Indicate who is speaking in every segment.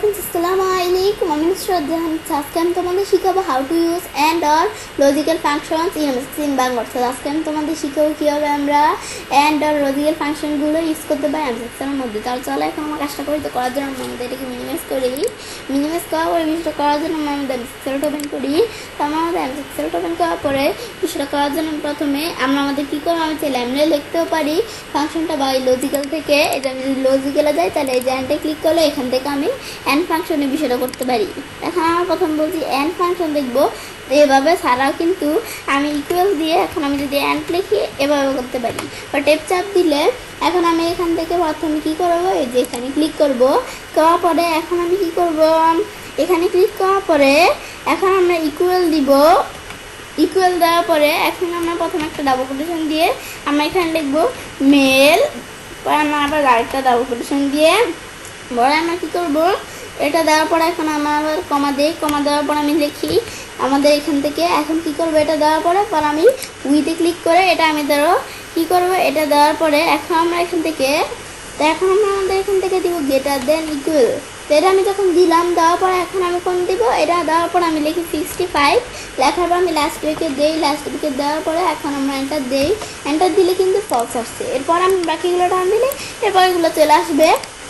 Speaker 1: friends, Assalamualaikum. I'm Shraddha. আজকে আমি তোমাদের শিখাবো how to use and or logical functions in Bangla. আজকে আমি তোমাদের শিখাবো কিভাবে আমরা and or logical function গুলো ইউজ করতে পারি এমসিএক্সের মধ্যে। তাহলে চলো এখন আমরা কাজটা করি। তো করার জন্য আমরা এটাকে মিনিমাইজ করি। মিনিমাইজ করার পরে বিষয়টা করার জন্য আমরা আমাদের এমসিএক্সেল ওপেন করি। তো আমরা আমাদের এমসিএক্সেল ওপেন করার পরে বিষয়টা করার জন্য প্রথমে আমরা আমাদের কি করব, আমি চাইলে আমরা লিখতেও পারি ফাংশনটা বা লজিক্যাল থেকে। এটা আমি যদি লজিক্যালে যাই তাহলে এই যে অ্যান্ডে ক্লিক করলে এখান থেকে আমি অ্যান্ড ফাংশনের বিষয়টা করতে পারি। এখন আমার প্রথম বলছি অ্যান্ড ফাংশন দেখবো এভাবে, ছাড়াও কিন্তু আমি ইকুয়াল দিয়ে এখন আমি যদি অ্যান্ড লিখি এভাবে করতে পারি। বা টেপ চাপ দিলে এখন আমি এখান থেকে প্রথমে কী করবো, এই যে এখানে ক্লিক করব, করার পরে এখন আমি কি করব, এখানে ক্লিক করার পরে এখন আমরা ইকুয়াল দিব। ইকুয়াল দেওয়ার পরে এখন আমরা প্রথমে একটা ডাবল কোটেশন দিয়ে আমরা এখানে লিখবো মেল, পরে আমরা আবার আরেকটা ডাবল কোটেশন দিয়ে পরে আমরা কী করবো, এটা দেওয়ার পরে এখন আমরা আবার কমা দিই। কমা দেওয়ার পর আমি লিখি আমাদের এখান থেকে এখন কী করবো, এটা দেওয়ার পরে আমি উইথে ক্লিক করে এটা আমি ধরো কী করবো, এটা দেওয়ার পরে এখন আমরা এখান থেকে এখন আমরা আমাদের এখান থেকে দিব গ্রেটার দেন ইকুয়াল। তো এটা আমি যখন দিলাম, দেওয়ার পরে এখন আমি কোন দিব, এটা দেওয়ার পর আমি লিখি 65, লেখার পর আমি লাস্ট উইকেট দিই। লাস্ট উইকেট দেওয়ার পরে এখন আমরা এন্টার দিই। এন্টার দিলে কিন্তু ফলস আসছে। এরপর আমি বাকিগুলো টান দিলে এরপর এগুলো চলে আসবে।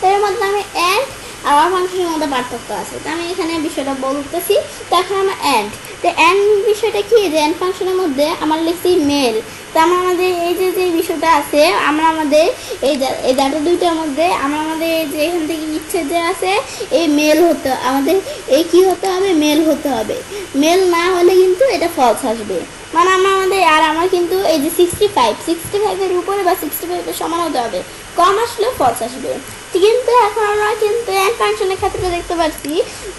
Speaker 1: এর মধ্যে আমি অ্যান্ড আর আমার ফাংশনের মধ্যে পার্থক্য আছে। তো আমি এখানে বিষয়টা বলতেছি। তো এখন আমার অ্যান্ড, তো অ্যান্ড বিষয়টা কি, যে অ্যান্ড ফাংশনের মধ্যে আমার লিখছি মেল। তো আমরা আমাদের এই যে বিষয়টা আছে, আমরা আমাদের এই ডাটা দুইটার মধ্যে আমরা আমাদের যে এখান থেকে ইচ্ছে যে আছে এই মেল হতে আমাদের এই কি হতে হবে, মেল হতে হবে। মেল না হলে কিন্তু এটা ফলস আসবে। মানে আমরা আমাদের আর আমার কিন্তু এই যে 65-এর উপরে বা 65-এর সমান হতে হবে, কম আসলে ফলস আসবে। কিন্তু এখন আমরা কিন্তু অ্যান্ড ফাংশনের ক্ষেত্রে দেখতে পাচ্ছি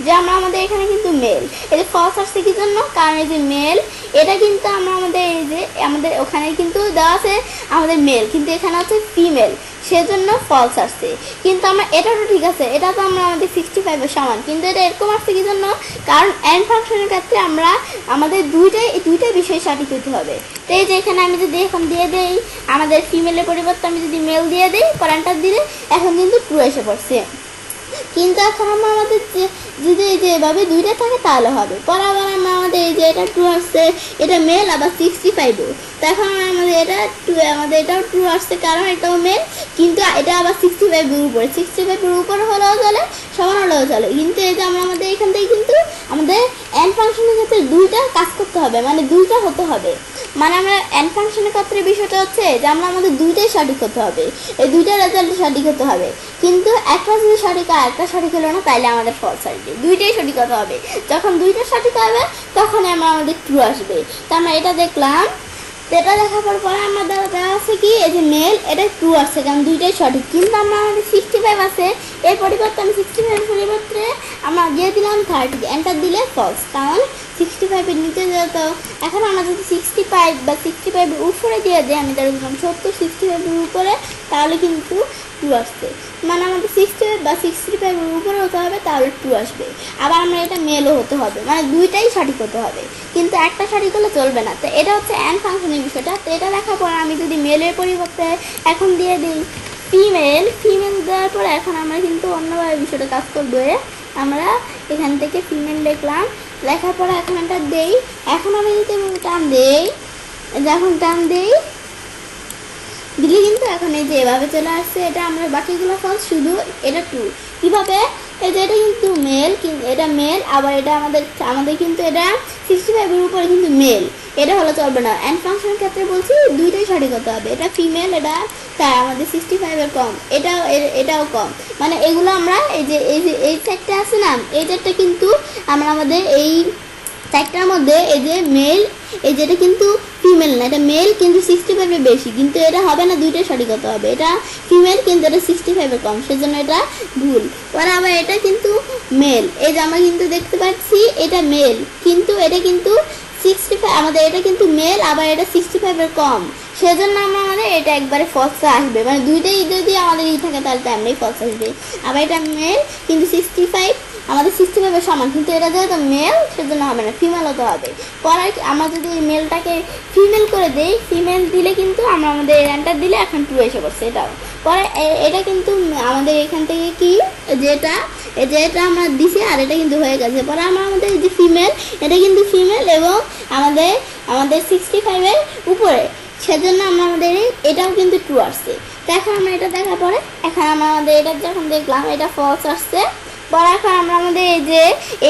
Speaker 1: যে আমরা আমাদের এখানে কিন্তু মেল, এই যে ফলস আসছে কি জন্য, কারণ এই যে মেল এটা কিন্তু আমরা আমাদের এই যে আমাদের ওখানে কিন্তু দেওয়া আছে আমাদের মেল, কিন্তু এখানে হচ্ছে ফিমেল, সেজন্য ফলস আসছে। কিন্তু আমরা এটা তো ঠিক আছে, এটা তো আমরা আমাদের 65-এর সমান, কিন্তু এটা এরকম আসছে কি জন্য, কারণ অ্যান্ড ফাংশনের ক্ষেত্রে আমরা আমাদের দুইটাই বিষয় সঠিক হতে হবে। তো এই যে এখানে আমি যদি এখন দিয়ে দেই আমাদের ফিমেলের পরিবর্তে আমি যদি মেল দিয়ে দিই, পরেন্টার দিলে এখন কিন্তু ট্রু এসে পড়ছে। কিন্তু এখন আমরা আমাদের যদি এই যে এভাবে দুইটা থাকে তাহলে হবে। পরে আবার আমরা আমাদের এই যে এটা ট্রু আসছে, এটা মেল আবার 65ও, তো এখন আমাদের এটা আমাদের এটাও ট্রু আসছে কারণ এটাও মেল, কিন্তু এটা আবার 65-এর উপরে, 65-এর উপরে হলেও চলে, সমান হলেও চলে। কিন্তু এই যে আমরা আমাদের এখান থেকে কিন্তু আমাদের অ্যান্ড ফাংশনের ক্ষেত্রে দুইটা কাজ করতে হবে, মানে দুইটা হতে হবে। মানে আমরা অ্যান্ড ফাংশনের ক্ষেত্রে বিষয়টা হচ্ছে যে আমরা আমাদের দুইটাই সঠিক হতে হবে, এই দুইটা রেজাল্ট সঠিক হতে হবে। কিন্তু একটা যদি সঠিক আর একটা সঠিক হলো না তাহলে আমাদের ফলস আসবে। দুইটাই সঠিক হতে হবে। যখন দুইটা সঠিক হবে তখন আমাদের ট্রু আসবে। তো আমরা এটা দেখলাম। এটা দেখার পরে আমাদের দেওয়া আছে কি, এই যে মেল এটা ট্রু আসছে কারণ দুইটাই সঠিক। কিন্তু আমরা আমাদের 65 আছে, এর পরিবর্তে আমি 65-এর পরিবর্তে আমরা দিয়ে দিলাম 30, এন্টার দিলে ফলস, কারণ 65-এর নিচে যেত। এখন আমরা যদি 65 বা 65-এর উপরে দিয়ে দিই, আমি ধরে দিলাম 70, 65-এর উপরে, তাহলে কিন্তু ট্রু আসবে। মানে আমাদের 65 বা 65-এর উপরে হতে হবে, তাহলে ট্রু আসবে। আবার আমরা এটা মেলও হতে হবে, মানে দুইটাই সঠিক হতে হবে, কিন্তু একটা সঠিক হলে চলবে না। তো এটা হচ্ছে অ্যান্ড ফাংশনের বিষয়টা। তো এটা দেখার পর আমি যদি মেলের পরিবর্তে এখন দিয়ে দিই ফিমেল দেওয়ার পরে এখন আমরা কিন্তু অন্যভাবে বিষয়টা কাজ করবো। আমরা এখান থেকে ফিমেল লিখলাম, লেখার পরে এখন এটা দেই। এখন আমি যদি টান দেই, যখন টান দেই দিলে কিন্তু এখন এই যে এভাবে চলে আসছে। এটা আমরা বাকিগুলো ফলস, শুধু এটা ট্রু। কীভাবে, এই যে এটা কিন্তু মেল, এটা মেল, আবার এটা আমাদের কিন্তু এটা 65-এর উপরে কিন্তু মেল, এটা হলো চলবে না। অ্যান্ড ফাংশনের ক্ষেত্রে বলছি দুইটাই সঠিক হতে হবে। এটা ফিমেল, এটা তাই আমাদের 65-এর কম, এটাও কম। মানে এগুলো আমরা এই চারটা আছে না, এই চারটা কিন্তু আমরা আমাদের এই চারটার মধ্যে এই যে মেল, এই যেটা কিন্তু ফিমেল না, এটা মেল কিন্তু 65-এর বেশি, কিন্তু এটা হবে না, দুইটাই সঠিক হতে হবে। এটা ফিমেল কিন্তু এটা 65-এর কম, সেজন্য এটা ভুল। পরে আবার এটা কিন্তু মেল, এই যে আমরা কিন্তু দেখতে পাচ্ছি এটা মেল, কিন্তু এটা কিন্তু 65, আমাদের এটা কিন্তু মেল, আবার এটা 65-এর কম, সেজন্য আমাদের এটা একবারে ফলস আসবে। মানে দুইটাই যদি আমাদের থাকে তাহলে তো এমনি ফলস আসবে। আবার এটা মেল কিন্তু 65 আমাদের 65-এর সমান, কিন্তু এটা যেহেতু মেল সেজন্য হবে না, ফিমেল হতে হবে। পরে আমরা যদি মেলটাকে ফিমেল করে দিই, ফিমেল দিলে কিন্তু আমরা আমাদের এন্টার দিলে এখন ট্রু এসে পড়ছে। এটাও পরে এটা কিন্তু আমাদের এখান থেকে কি, যেটা এই যে এটা আমরা দিছি আর এটা কিন্তু হয়ে গেছে। পরে আমাদের যে ফিমেল, এটা কিন্তু ফিমেল এবং আমাদের আমাদের 65 এর উপরে, সেজন্য আমাদের এটাও কিন্তু ট্রু আসছে। তো এখন আমরা এটা দেখার পরে এখন আমরা আমাদের এটা যখন দেখলাম এটা ফলস আসছে। পরে এখন আমরা আমাদের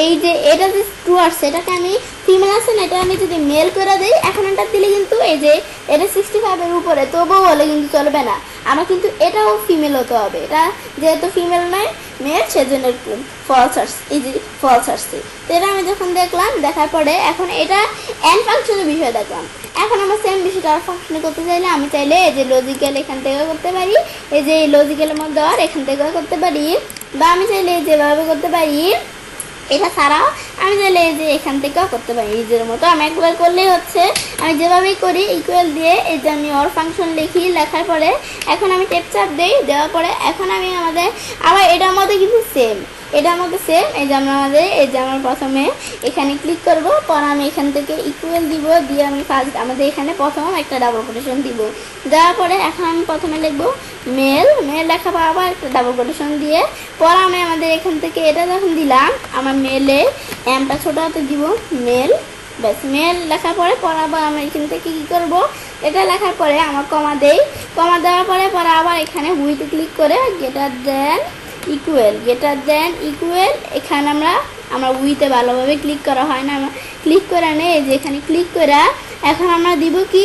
Speaker 1: এই যে এটা যে ট্রু আসছে, এটাকে আমি ফিমেল আছে না, এটা আমি যদি মেল করে দিই, এখন এটা দিলে কিন্তু এই যে এটা 65 এর উপরে, তবুও বলে কিন্তু চলবে না, আমার কিন্তু এটাও ফিমেল হতে হবে। এটা যেহেতু ফিমেল নয় মেল, সেজন্য ফলস আসছে, এই যে ফলস আসছে। তো এটা আমি যখন দেখলাম, দেখার পরে এখন এটা এন্ড ফাংশনের বিষয় দেখলাম। এখন আমরা সেম বিষয়টা আর ফাংশনে করতে চাইলে আমি চাইলে এই যে লজিক্যাল এখান থেকেও করতে পারি, এই যে লজিক্যালের মধ্যে আর এখান থেকেও করতে পারি, বা আমি চাইলে যেভাবে করতে পারি এটা ছাড়াও আমি চাইলে এই যে এখান থেকেও করতে পারি নিজের মতো। আমি একবার করলেই হচ্ছে, আমি যেভাবেই করি ইকুয়াল দিয়ে এই যে আমি অর ফাংশন লিখি, লেখার পরে এখন আমি টেপ চাপ দিই, দেওয়ার পরে এখন আমি আমাদের আবার এটার মধ্যে কিন্তু সেম, এটার মধ্যে সেম। এই যে আমাদের এই যে আমরা প্রথমে এখানে ক্লিক করব, পর আমি এখান থেকে ইকুয়াল দিব, দিয়ে আমি ফার্স্ট আমাদের এখানে প্রথম একটা ডাবল কোটেশন দিব, দেওয়ার পরে এখন আমি প্রথমে লিখব মেল, মেল লেখা পর আবার একটা ডাবল কোটেশন দিয়ে, পর আমি আমাদের এখান থেকে এটা যখন দিলাম, আমার মেলে এমটা ছোট হাতে দিব মেল, ব্যাস মেল লেখার পরে আবার আমি এখান থেকে কী করব, এটা লেখার পরে আমার কমা দেই, কমা দেওয়ার পরে আবার এখানে হুইতে ক্লিক করে greater than equal, greater than equal, এখানে আমরা উইতে ভালোভাবে ক্লিক করা হয় না, আমরা ক্লিক করে নেই, এই যে এখানে ক্লিক করে এখন আমরা দিব কি,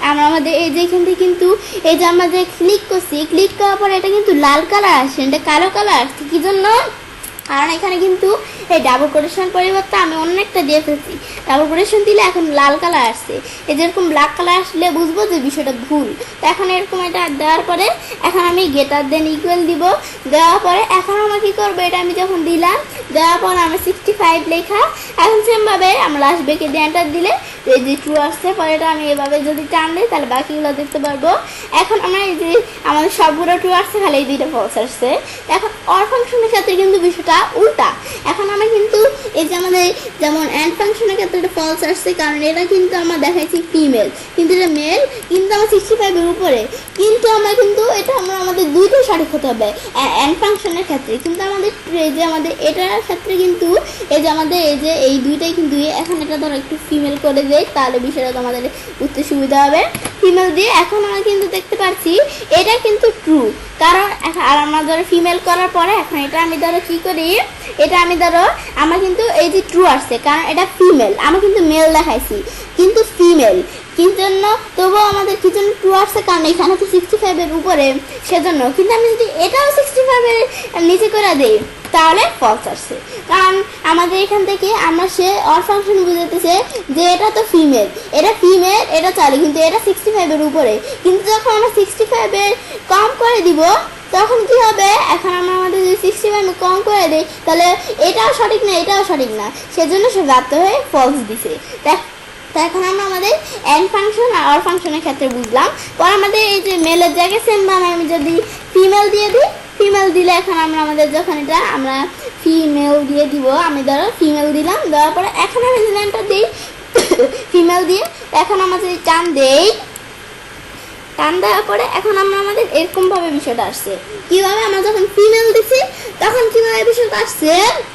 Speaker 1: আমরা আমাদের এই যে এখান থেকে কিন্তু এই যে আমরা যে ক্লিক করছি, ক্লিক করার পরে এটা কিন্তু লাল কালার আসছে, এটা কালো কালার আসছে, কী জন্য? কারণ এখানে কিন্তু এই ডাবল কোটেশন পরিবর্তে আমি অন্য একটা দিয়ে ফেলছি, ডাবল কোটেশন দিলে এখন লাল কালার আসছে, এই যেরকম ব্ল্যাক কালার আসলে বুঝবো যে বিষয়টা ভুল। তো এখন এরকম এটা দেওয়ার পরে এখন আমি গ্রেটার দেন ইকুয়াল দিব, দেওয়ার পরে এখন আমরা কী করবো, এটা আমি যখন দিলাম, দেওয়ার পর আমি 65 লেখা, এখন সেমভাবে আমরা লাস্ট ব্রেকে দিয়ে এন্টার দিলে এই যে ট্রু আসছে, পরে এটা আমি এভাবে যদি টান দিই তাহলে বাকিগুলো দেখতে পারবো। এখন আমরা এই যে আমাদের সবগুলো ট্রু আসছে, খালি এই দুইটা ফলস আসছে। এখন অর ফাংশনের ক্ষেত্রে কিন্তু বিষয়টা উল্টা, এখন আমরা কিন্তু এই যে আমাদের যেমন এন্ড ফাংশনের ক্ষেত্রে এটা ফলস আসছে, কারণ এটা কিন্তু আমরা দেখাইছি ফিমেল, কিন্তু এটা মেল, কিন্তু আমার 65 এর উপরে, কিন্তু আমরা কিন্তু এটা আমাদের দুইটাই সঠিক হতে হবে এন্ড ফাংশনের ক্ষেত্রে, কিন্তু আমাদের এই যে আমাদের এটার ক্ষেত্রে কিন্তু এই যে আমাদের এই যে এই দুইটাই কিন্তু, এখন এটা ধরো একটু ফিমেল করে দেয়, তাহলে বিষয়টা তোমাদের বুঝতে সুবিধা হবে। ফিমেল দিয়ে এখন আমরা কিন্তু দেখতে পাচ্ছি এটা কিন্তু ট্রু, কারণ আর আমরা ধরো ফিমেল করার পরে এখন এটা আমি ধরো কী করি, এটা আমি ধরো আমার কিন্তু এই যে ট্রু আসছে, কারণ এটা ফিমেল, আমি কিন্তু মেল দেখাইছি কিন্তু ফিমেল, কি জন্য তবুও আমাদের কি জন্য ট্রু আসছে, কারণ এখানে তো 65 এর উপরে, সেজন্য। কিন্তু আমি যদি এটাও 65 এর নিচে করে দিই তাহলে ফলস আসছে, কারণ আমাদের এখান থেকে আমরা সে অর ফাংশন বুঝাতেছে যে এটা তো ফিমেল, এটা ফিমেল, এটা চলে, কিন্তু এটা 65 এর উপরে, কিন্তু যখন আমরা 65 এর কম করে দিব তখন কি হবে, এখন আমরা আমাদের যদি 65 কম করে দিই তাহলে এটাও সঠিক না এটাও সঠিক না, সেজন্য সে বাধ্য হয়ে ফলস দিছে। তো এখন আমরা আমাদের এন্ড ফাংশন আর অর ফাংশনের ক্ষেত্রে বুঝলাম। পর আমাদের এই যে মেলের জায়গায় সেম ভাবে আমি যদি ফিমেল দিয়ে দিই, ফিমেল দিলে এখন আমরা আমাদের যখন এটা আমরা ফিমেল দিয়ে দিব, আমি ধরো ফিমেল দিলাম, দেওয়ার পরে এখন আমি নামটা দিই ফিমেল দিয়ে, এখন আমরা যদি টান দেই, টান দেওয়ার পরে এখন আমরা আমাদের এরকমভাবে বিষয়টা আসছে, কীভাবে আমরা যখন ফিমেল দিছি তখন কীভাবে বিষয়টা আসছে,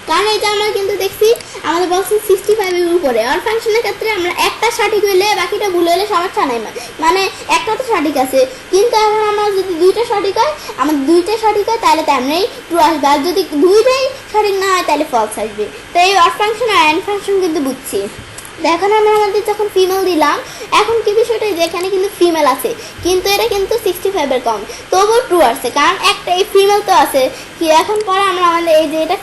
Speaker 1: কারণ এটা আমরা কিন্তু দেখছি আমাদের বলছি 65 এর উপরে। অর ফাংশনের ক্ষেত্রে আমরা একটা সঠিক হইলে বাকিটা ভুল হইলে সমস্যা নাই, মানে একটা তো সঠিক আছে, কিন্তু এখন আমরা যদি দুইটা সঠিক হয়, আমাদের দুইটা সঠিক হয় তাহলে তেমনই ট্রু আসবে, আর যদি দুইটাই সঠিক না হয় তাহলে ফলস আসবে। তো এই অর ফাংশন আর এন্ড ফাংশন কিন্তু বুঝছি। এখন আমরা আমাদের যখন ফিমেল দিলাম, এখন কি বিষয়টা যে এখানে কিন্তু ফিমেল আছে, কিন্তু এটা কিন্তু 65 এর কম, তবুও ট্রু আসছে, কারণ একটা এই ফিমেল তো আছে কি, এখন পরে আমরা আমাদের এই যে এটা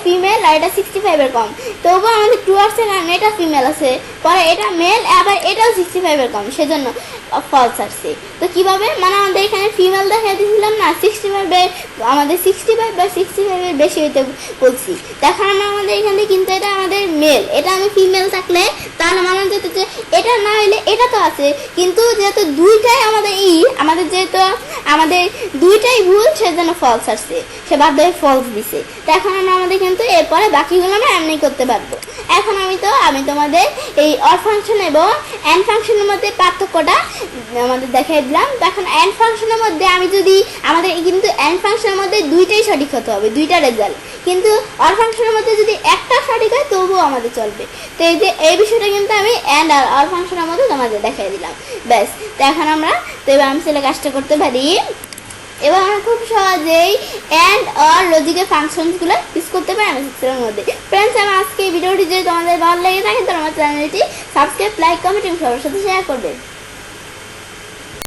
Speaker 1: ফিমেল আর এটা 65 এর কম, তবুও আমাদের ট্রু আসছে কারণ এটা ফিমেল আছে, পরে এটা মেল, আবার এটাও 65 এর কম, সেজন্য ফলস আসছে। তো কীভাবে, মানে আমাদের এখানে ফিমেল দেখাই দিয়েছিলাম না 65 এর, আমাদের 65 বা 65 এর বেশি হইতে বলছি, তখন আমরা আমাদের এখানে কিন্তু এটা আমাদের মেল, এটা আমি ফিমেল থাকলে তাহলে মানা যেত যে এটা না হইলে এটা তো আছে, কিন্তু যেহেতু দুইটাই আমাদের যেহেতু আমাদের দুইটাই ভুল, সেজন্য ফলস আসছে, সে বাধ্য হয়ে ফলস দিছে। তো এখন আমরা আমাদের কিন্তু এরপরে বাকিগুলো আমরা এমনি করতে পারবো। এখন আমি তোমাদের এই অর ফাংশন এবং এন্ড ফাংশনের মধ্যে পার্থক্যটা আমাদের দেখাই দিলাম। তো এখন এন্ড ফাংশনের মধ্যে আমি যদি আমাদের কিন্তু এন্ড ফাংশনের মধ্যে দুইটাই সঠিক হতে হবে, দুইটা রেজাল্ট, কিন্তু অর ফাংশনের মধ্যে যদি একটা সঠিক হয় তবুও আমাদের চলবে। তো এই যে এই বিষয়টা কিন্তু আমি এন্ড আর অর ফাংশনের মধ্যে তোমাদের দেখাই দিলাম। ব্যাস, তো এখন আমরা তো এবার আমি সেটা কাজটা করতে পারি। এবার আমরা খুব সহজেই অ্যান্ড অর লজিক্যাল ফাংশনসগুলো ইউজ করতে পারি এমএস মধ্যে। ফ্রেন্ডস, আমি আজকে এই ভিডিওটি যদি তোমাদের ভালো লেগে থাকে তাহলে আমার চ্যানেলটি সাবস্ক্রাইব, লাইক, কমেন্ট এবং সবার সাথে শেয়ার করবে।